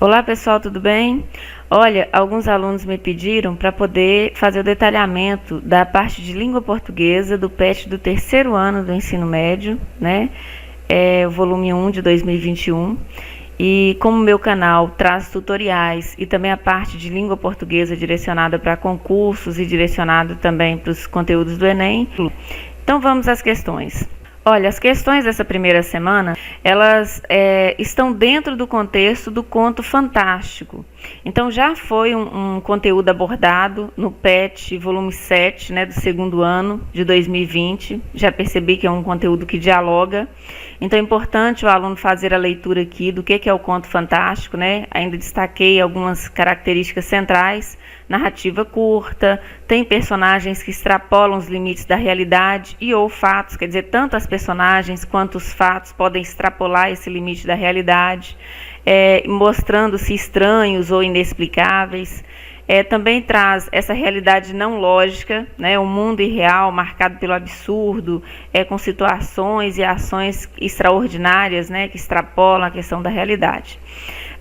Olá pessoal, tudo bem? Olha, alguns alunos me pediram para poder fazer o detalhamento da parte de língua portuguesa do PET do terceiro ano do ensino médio, né? É o volume 1 de 2021. E como meu canal traz tutoriais e também a parte de língua portuguesa direcionada para concursos e direcionado também para os conteúdos do Enem, então vamos às questões. Olha, as questões dessa primeira semana, elas estão dentro do contexto do conto fantástico. Então já foi um conteúdo abordado no PET volume 7, né, do segundo ano de 2020. Já percebi que é um conteúdo que dialoga. Então é importante o aluno fazer a leitura aqui do que é o conto fantástico, né? Ainda destaquei algumas características centrais. Narrativa curta, tem personagens que extrapolam os limites da realidade e ou fatos, quer dizer, tanto as personagens quanto os fatos podem extrapolar esse limite da realidade, mostrando-se estranhos ou inexplicáveis. Também traz essa realidade não lógica, né, um mundo irreal marcado pelo absurdo, com situações e ações extraordinárias, né, que extrapolam a questão da realidade.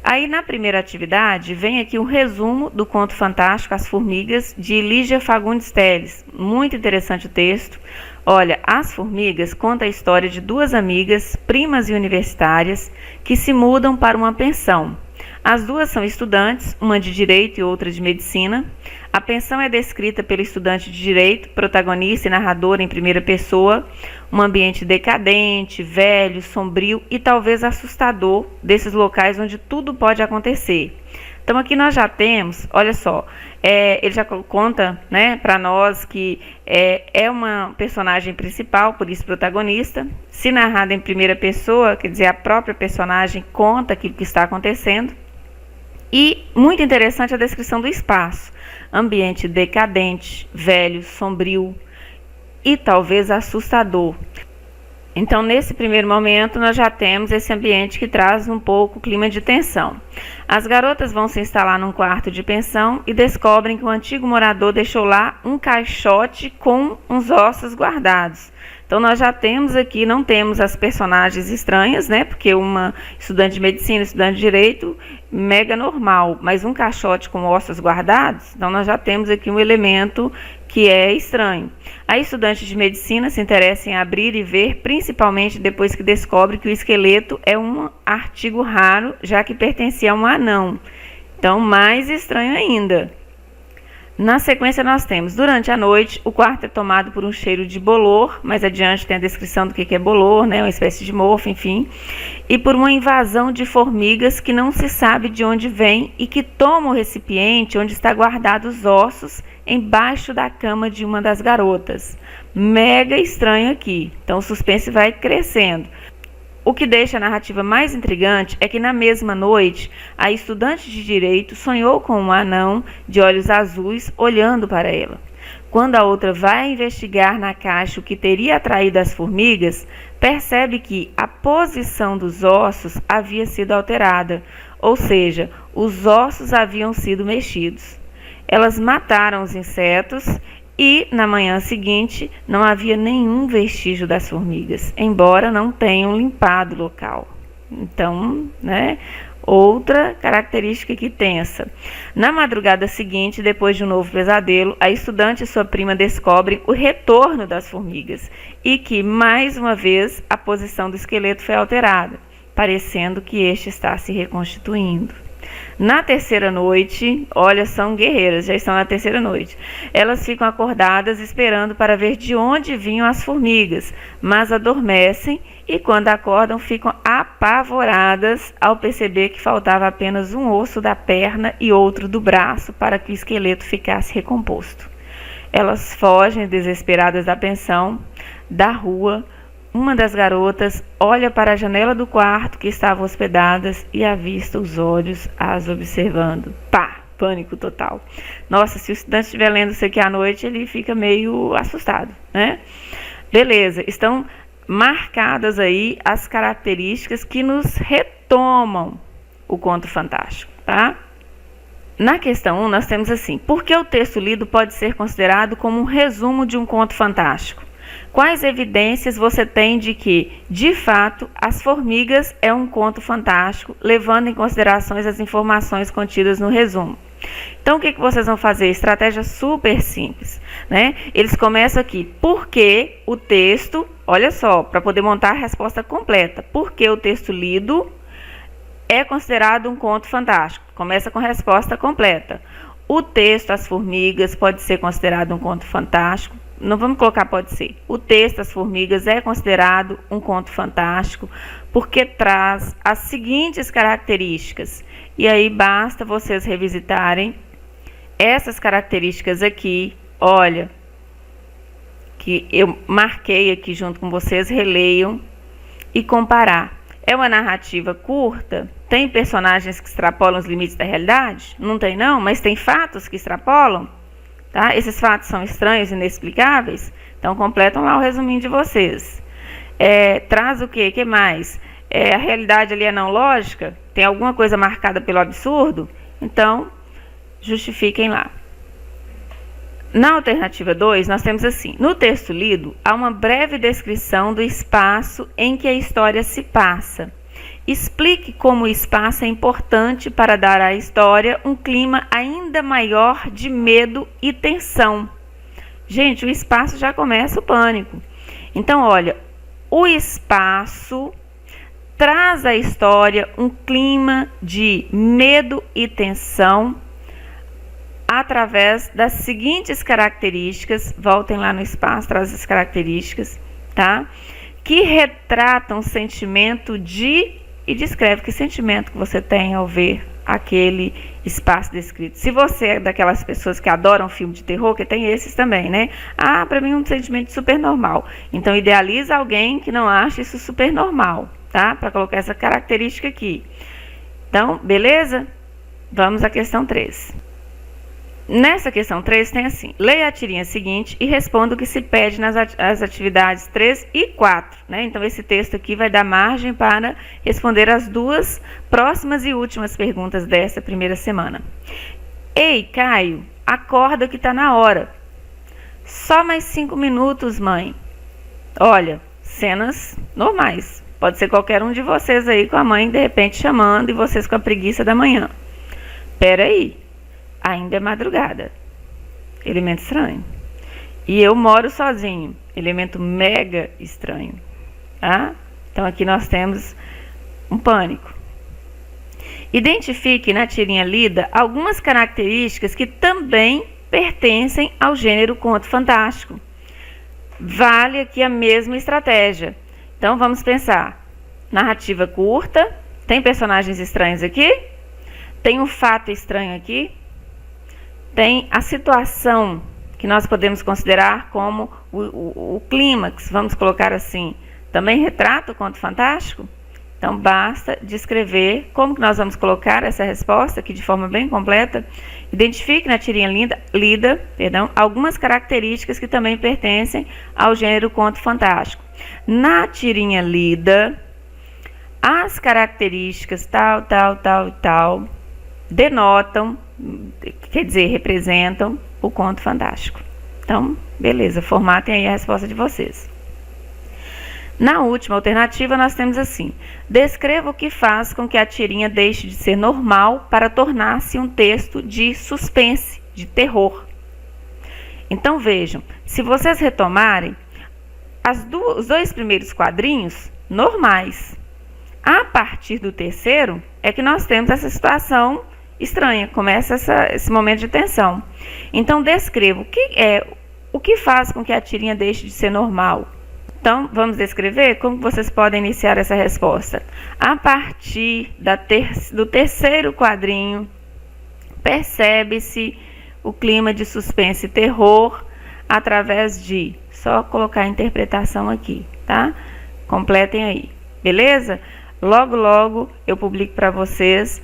Aí na primeira atividade vem aqui um resumo do conto fantástico As Formigas, de Lígia Fagundes Telles. Muito interessante o texto. Olha, As Formigas conta a história de duas amigas, primas e universitárias, que se mudam para uma pensão. As duas são estudantes, uma de Direito e outra de Medicina. A pensão é descrita pelo estudante de Direito, protagonista e narrador em primeira pessoa, um ambiente decadente, velho, sombrio e talvez assustador desses locais onde tudo pode acontecer. Então aqui nós já temos, olha só, ele já conta, né, para nós que é uma personagem principal, por isso protagonista. Se narrada em primeira pessoa, quer dizer, a própria personagem conta aquilo que está acontecendo. E muito interessante a descrição do espaço. Ambiente decadente, velho, sombrio e talvez assustador. Então, nesse primeiro momento, nós já temos esse ambiente que traz um pouco o clima de tensão. As garotas vão se instalar num quarto de pensão e descobrem que o antigo morador deixou lá um caixote com uns ossos guardados. Então, nós já temos aqui, não temos as personagens estranhas, né? Porque uma estudante de medicina, estudante de direito, mega normal. Mas um caixote com ossos guardados, então nós já temos aqui um elemento que é estranho. A estudante de medicina se interessa em abrir e ver, principalmente depois que descobre que o esqueleto é um artigo raro, já que pertencia a um anão. Então, mais estranho ainda. Na sequência nós temos, durante a noite, o quarto é tomado por um cheiro de bolor, mais adiante tem a descrição do que é bolor, né, uma espécie de mofo, enfim, e por uma invasão de formigas que não se sabe de onde vem e que toma o recipiente onde está guardados os ossos embaixo da cama de uma das garotas. Mega estranho aqui, então o suspense vai crescendo. O que deixa a narrativa mais intrigante é que na mesma noite, a estudante de direito sonhou com um anão de olhos azuis olhando para ela. Quando a outra vai investigar na caixa o que teria atraído as formigas, percebe que a posição dos ossos havia sido alterada, ou seja, os ossos haviam sido mexidos. Elas mataram os insetos e, na manhã seguinte, não havia nenhum vestígio das formigas, embora não tenham limpado o local. Então, né, outra característica que tensa. Na madrugada seguinte, depois de um novo pesadelo, a estudante e sua prima descobrem o retorno das formigas e que, mais uma vez, a posição do esqueleto foi alterada, parecendo que este está se reconstituindo. Na terceira noite, olha, são guerreiras, já estão na terceira noite. Elas ficam acordadas esperando para ver de onde vinham as formigas, mas adormecem e quando acordam ficam apavoradas ao perceber que faltava apenas um osso da perna e outro do braço para que o esqueleto ficasse recomposto. Elas fogem desesperadas da pensão, da rua. Uma das garotas olha para a janela do quarto que estavam hospedadas e avista os olhos as observando. Pá! Pânico total. Nossa, se o estudante estiver lendo isso aqui à noite, ele fica meio assustado, né? Beleza, estão marcadas aí as características que nos retomam o conto fantástico, tá? Na questão 1, nós temos assim: por que o texto lido pode ser considerado como um resumo de um conto fantástico? Quais evidências você tem de que, de fato, As Formigas é um conto fantástico, levando em consideração as informações contidas no resumo? Então, o que vocês vão fazer? Estratégia super simples, né? Eles começam aqui, porque o texto, olha só, para poder montar a resposta completa, porque o texto lido é considerado um conto fantástico. Começa com a resposta completa. O texto As Formigas pode ser considerado um conto fantástico. Não vamos colocar pode ser. O texto As Formigas é considerado um conto fantástico porque traz as seguintes características. E aí basta vocês revisitarem essas características aqui. Olha, que eu marquei aqui junto com vocês, releiam e comparar. É uma narrativa curta? Tem personagens que extrapolam os limites da realidade? Não tem não, mas tem fatos que extrapolam? Tá? Esses fatos são estranhos e inexplicáveis? Então, completam lá o resuminho de vocês. Traz o quê? O que mais? A realidade ali é não lógica? Tem alguma coisa marcada pelo absurdo? Então, justifiquem lá. Na alternativa 2, nós temos assim: no texto lido, há uma breve descrição do espaço em que a história se passa. Explique como o espaço é importante para dar à história um clima ainda maior de medo e tensão. Gente, o espaço já começa o pânico. Então, olha, o espaço traz à história um clima de medo e tensão através das seguintes características. Voltem lá no espaço, traz as características, tá? Que retratam o sentimento de... E descreve que sentimento que você tem ao ver aquele espaço descrito. Se você é daquelas pessoas que adoram filme de terror, que tem esses também, né? Para mim é um sentimento super normal. Então, idealiza alguém que não acha isso super normal, tá? Para colocar essa característica aqui. Então, beleza? Vamos à questão 3. Nessa questão 3 tem assim: leia a tirinha seguinte e responda o que se pede nas atividades 3 e 4. Né? Então, esse texto aqui vai dar margem para responder as duas próximas e últimas perguntas dessa primeira semana. Ei, Caio, acorda que está na hora. Só mais 5 minutos, mãe. Olha, cenas normais. Pode ser qualquer um de vocês aí com a mãe de repente chamando e vocês com a preguiça da manhã. Pera aí. Ainda é madrugada. Elemento estranho. E eu moro sozinho. Elemento mega estranho. Tá? Então, aqui nós temos um pânico. Identifique na tirinha lida algumas características que também pertencem ao gênero conto fantástico. Vale aqui a mesma estratégia. Então, vamos pensar. Narrativa curta. Tem personagens estranhos aqui? Tem um fato estranho aqui? Tem a situação que nós podemos considerar como o clímax, vamos colocar assim, também retrata o conto fantástico? Então, basta descrever como que nós vamos colocar essa resposta aqui de forma bem completa. Identifique na tirinha lida, algumas características que também pertencem ao gênero conto fantástico. Na tirinha lida, as características tal, denotam, quer dizer, representam o conto fantástico. Então, beleza, formatem aí a resposta de vocês. Na última alternativa, nós temos assim: descreva o que faz com que a tirinha deixe de ser normal para tornar-se um texto de suspense, de terror. Então, vejam, se vocês retomarem, os 2 primeiros quadrinhos, normais. A partir do terceiro, é que nós temos essa situação estranha, começa esse momento de tensão. Então, descreva o que faz com que a tirinha deixe de ser normal. Então, vamos descrever como vocês podem iniciar essa resposta. A partir do terceiro quadrinho, percebe-se o clima de suspense e terror através de... Só colocar a interpretação aqui, tá? Completem aí, beleza? Logo, logo eu publico para vocês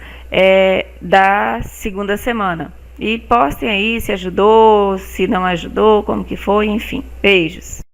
da segunda semana. E postem aí se ajudou, se não ajudou, como que foi, enfim. Beijos.